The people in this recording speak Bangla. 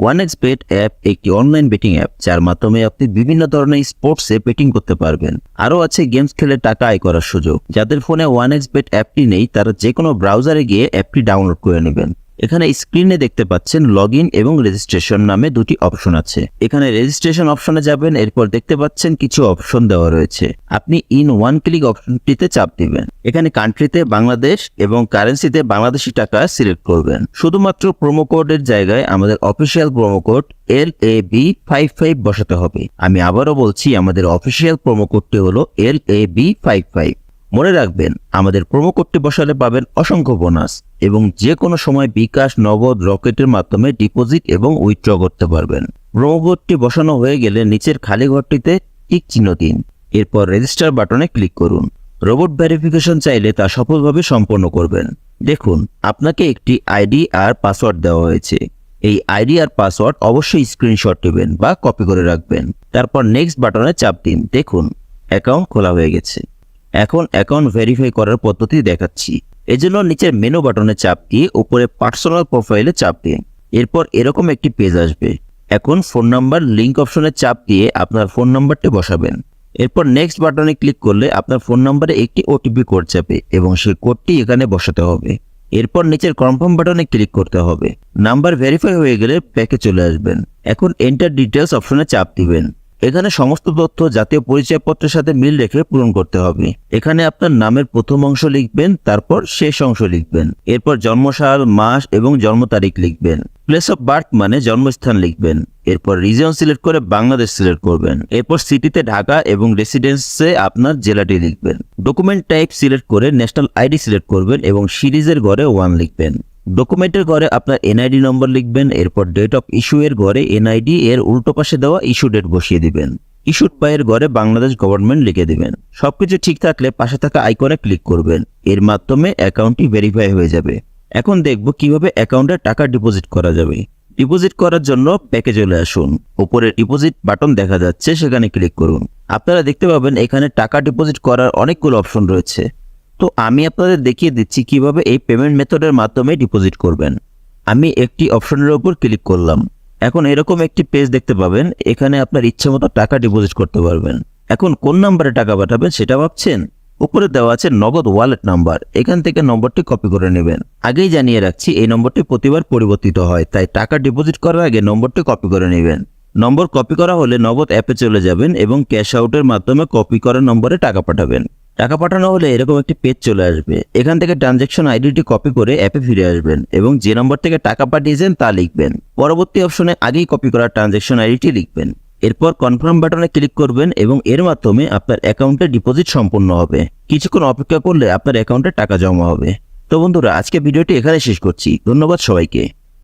OneXBet অ্যাপ একটি অনলাইন বেটিং অ্যাপ যার মাধ্যমে আপনি বিভিন্ন ধরনের স্পোর্টসে বেটিং করতে পারবেন। আরও আছে গেমস খেলে টাকা আয় করার সুযোগ। যাদের ফোনে OneXBet অ্যাপটি নেই তারা যে কোনো ব্রাউজারে গিয়ে অ্যাপটি ডাউনলোড করে নেবেন। এখানে স্ক্রিনে দেখতে পাচ্ছেন লগইন এবং রেজিস্ট্রেশন নামে দুটি অপশন আছে। এখানে রেজিস্ট্রেশন অপশনে যাবেন, এরপর দেখতে পাচ্ছেন কিছু অপশন দেওয়া রয়েছে। আপনি ইন ওয়ান ক্লিক অপশনটিতে চাপ দিবেন। এখানে কান্ট্রিতে বাংলাদেশ এবং কারেন্সিতে বাংলাদেশি টাকা সিলেক্ট করবেন। শুধুমাত্র প্রোমো কোডের জায়গায় আমাদের অফিসিয়াল প্রোমো কোড LAB55 বসাতে হবে। আমি আবারও বলছি, আমাদের অফিসিয়াল প্রোমো কোডটি হলো LAB55। মনে রাখবেন, আমাদের প্রোমো কোডটি বসালে পাবেন অসংখ্য বোনাস এবং যে কোনো সময় বিকাশ, নগদ, রকেটের মাধ্যমে ডিপোজিট এবং উইথড্র করতে পারবেন। প্রোমো কোডটি বসানো হয়ে গেলে নিচের খালি ঘরটিতে টিক চিহ্ন দিন, এরপর রেজিস্টার বাটনে ক্লিক করুন। রোবট ভেরিফিকেশন চাইলে তা সফলভাবে সম্পন্ন করবেন। দেখুন, আপনাকে একটি আইডি আর পাসওয়ার্ড দেওয়া হয়েছে। এই আইডি আর পাসওয়ার্ড অবশ্যই স্ক্রিনশট নেবেন বা কপি করে রাখবেন। তারপর নেক্সট বাটনে চাপ দিন। দেখুন, অ্যাকাউন্ট খোলা হয়ে গেছে। এখন অ্যাকাউন্ট ভেরিফাই করার পদ্ধতি দেখাচ্ছি। এজন্য নিচের মেনু বাটনে চাপ দিয়ে উপরে পার্সোনাল প্রোফাইলে চাপ দিন। এরপর এরকম একটি পেজ আসবে। এখন ফোন নাম্বার লিংক অপশনে চাপ দিয়ে আপনার ফোন নাম্বারটি বসাবেন। এরপর নেক্সট বাটনে ক্লিক করলে আপনার ফোন নাম্বারে একটি ওটিপি কোড যাবে এবং সেই কোডটি এখানে বসাতে হবে। এরপর নিচের কনফার্ম বাটনে ক্লিক করতে হবে। নাম্বার ভেরিফাই হয়ে গেলে প্যাকে চলে আসবেন। এখন এন্টার ডিটেলস অপশনে চাপ দিবেন। এখানে সমস্ত তথ্য জাতীয় পরিচয়পত্রের সাথে মিল রেখে পূরণ করতে হবে। এখানে আপনার নামের প্রথম অংশ লিখবেন, তারপর শেষ অংশ লিখবেন। এরপর জন্মসাল, মাস এবং জন্ম তারিখ লিখবেন। প্লেস অফ বার্থ মানে জন্মস্থান লিখবেন। এরপর রিজন সিলেক্ট করে বাংলাদেশ সিলেক্ট করবেন। এরপর সিটিতে ঢাকা এবং রেসিডেন্সে আপনার জেলাটি লিখবেন। ডকুমেন্ট টাইপ সিলেক্ট করে ন্যাশনাল আইডি সিলেক্ট করবেন এবং সিরিজের ঘরে 1 লিখবেন। ডকুমেন্টের ঘরে আপনার এনআইডি নম্বর লিখবেন। এরপর ডেট অফ ইস্যু এর ঘরে এনআইডি এর উল্টো পাশে দেওয়া ইস্যু ডেট বসিয়ে দিবেন। ইস্যুড বাই এর ঘরে বাংলাদেশ গভর্নমেন্ট লিখে দিবেন। সবকিছু ঠিক থাকলে পাশে থাকা আইকনে ক্লিক করবেন। এর মাধ্যমে অ্যাকাউন্টটি ভেরিফাই হয়ে যাবে। এখন দেখব কিভাবে অ্যাকাউন্টে টাকা ডিপোজিট করা যাবে। ডিপোজিট করার জন্য প্যাকে চলে আসুন। উপরে ডিপোজিট বাটন দেখা যাচ্ছে, সেখানে ক্লিক করুন। আপনারা দেখতে পাবেন এখানে টাকা ডিপোজিট করার অনেকগুলো অপশন রয়েছে। তো আমি আপনাদের দেখিয়ে দিচ্ছি কিভাবে এই পেমেন্ট মেথডের মাধ্যমে ডিপোজিট করবেন। আমি একটি অপশনের উপর ক্লিক করলাম। এখন এরকম একটি পেজ দেখতে পাবেন। এখানে আপনার ইচ্ছামতো টাকা ডিপোজিট করতে পারবেন। এখন কোন নাম্বারে টাকা পাঠাবেন সেটা ভাবছেন? উপরে দেওয়া আছে নগদ ওয়ালেট নাম্বার। এখান থেকে নম্বরটি কপি করে নেবেন। আগেই জানিয়ে রাখছি, এই নম্বরটি প্রতিবার পরিবর্তিত হয়, তাই টাকা ডিপোজিট করার আগে নম্বরটি কপি করে নেবেন। নম্বর কপি করা হলে নগদ অ্যাপে চলে যাবেন এবং ক্যাশ আউটের মাধ্যমে কপি করা নম্বরে টাকা পাঠাবেন। টাকা পাঠানো হলে এরকম একটি পেজ চলে আসবে। এখান থেকে ট্রানজ্যাকশন আইডিটি কপি করে অ্যাপে ফিরে আসবেন এবং যে নম্বর থেকে টাকা পাঠিয়েছেন তা লিখবেন। পরবর্তী অপশনে আগেই কপি করা ট্রানজ্যাকশন আইডিটি লিখবেন। এরপর কনফার্ম বাটনে ক্লিক করবেন এবং এর মাধ্যমে আপনার অ্যাকাউন্টে ডিপোজিট সম্পূর্ণ হবে। কিছুক্ষণ অপেক্ষা করলে আপনার অ্যাকাউন্টে টাকা জমা হবে। তো বন্ধুরা, আজকে ভিডিওটি এখানে শেষ করছি। ধন্যবাদ সবাইকে।